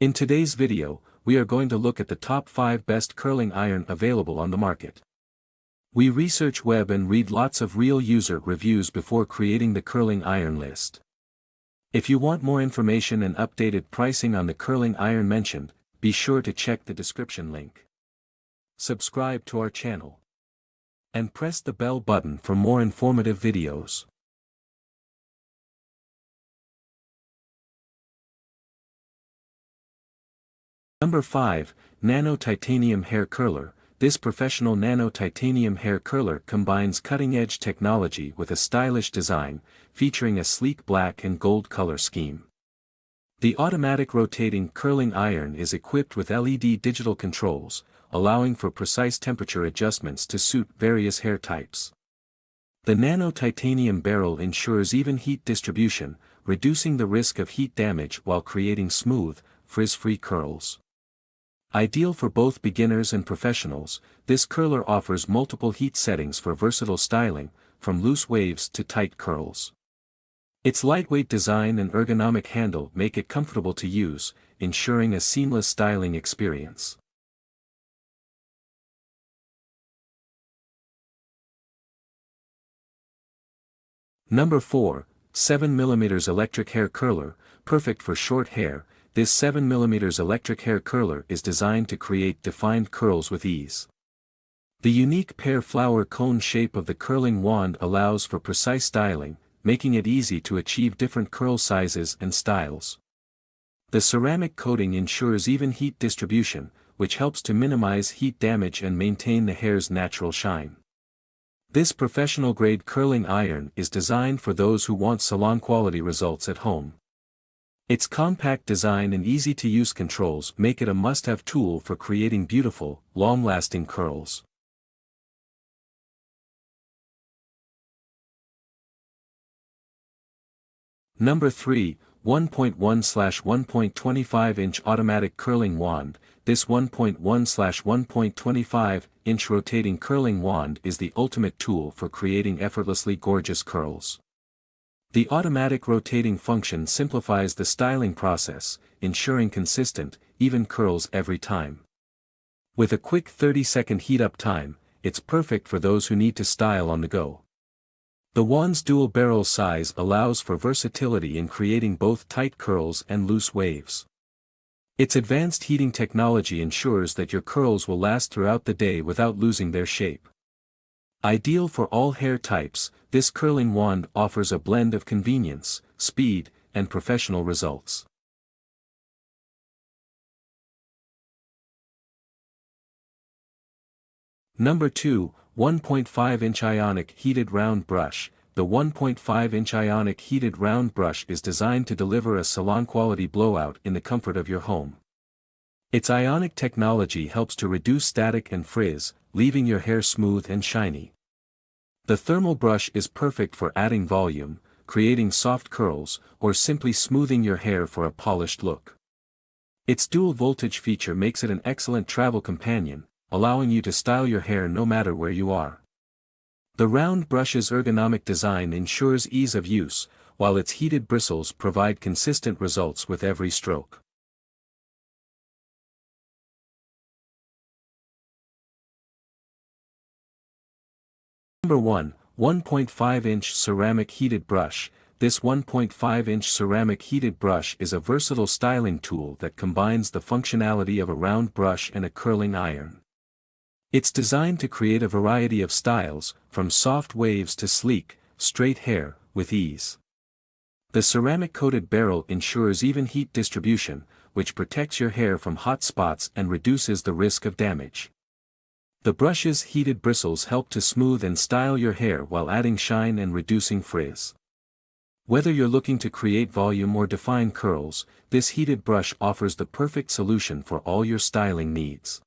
In today's video, we are going to look at the top 5 best curling iron available on the market. We research web and read lots of real user reviews before creating the curling iron list. If you want more information and updated pricing on the curling iron mentioned, be sure to check the description link. Subscribe to our channel. And press the bell button for more informative videos. Number 5, Nano Titanium Hair Curler. This professional nano titanium hair curler combines cutting-edge technology with a stylish design, featuring a sleek black and gold color scheme. The automatic rotating curling iron is equipped with LED digital controls, allowing for precise temperature adjustments to suit various hair types. The nano titanium barrel ensures even heat distribution, reducing the risk of heat damage while creating smooth, frizz-free curls. Ideal for both beginners and professionals, this curler offers multiple heat settings for versatile styling, from loose waves to tight curls. Its lightweight design and ergonomic handle make it comfortable to use, ensuring a seamless styling experience. Number 4, 7mm Electric Hair Curler, perfect for short hair. This 7mm electric hair curler is designed to create defined curls with ease. The unique pear flower cone shape of the curling wand allows for precise styling, making it easy to achieve different curl sizes and styles. The ceramic coating ensures even heat distribution, which helps to minimize heat damage and maintain the hair's natural shine. This professional-grade curling iron is designed for those who want salon-quality results at home. Its compact design and easy-to-use controls make it a must-have tool for creating beautiful, long-lasting curls. Number 3, 1.1/1.25-inch Automatic Curling Wand. This 1.1/1.25-inch rotating curling wand is the ultimate tool for creating effortlessly gorgeous curls. The automatic rotating function simplifies the styling process, ensuring consistent, even curls every time. With a quick 30-second heat-up time, it's perfect for those who need to style on the go. The wand's dual barrel size allows for versatility in creating both tight curls and loose waves. Its advanced heating technology ensures that your curls will last throughout the day without losing their shape. Ideal for all hair types, this curling wand offers a blend of convenience, speed, and professional results. Number 2, 1.5-inch Ionic Heated Round Brush. The 1.5-inch Ionic Heated Round Brush is designed to deliver a salon-quality blowout in the comfort of your home. Its Ionic technology helps to reduce static and frizz, leaving your hair smooth and shiny. The thermal brush is perfect for adding volume, creating soft curls, or simply smoothing your hair for a polished look. Its dual voltage feature makes it an excellent travel companion, allowing you to style your hair no matter where you are. The round brush's ergonomic design ensures ease of use, while its heated bristles provide consistent results with every stroke. Number 1, 1.5-inch Ceramic Heated Brush. This 1.5-inch ceramic heated brush is a versatile styling tool that combines the functionality of a round brush and a curling iron. It's designed to create a variety of styles, from soft waves to sleek, straight hair, with ease. The ceramic-coated barrel ensures even heat distribution, which protects your hair from hot spots and reduces the risk of damage. The brush's heated bristles help to smooth and style your hair while adding shine and reducing frizz. Whether you're looking to create volume or define curls, this heated brush offers the perfect solution for all your styling needs.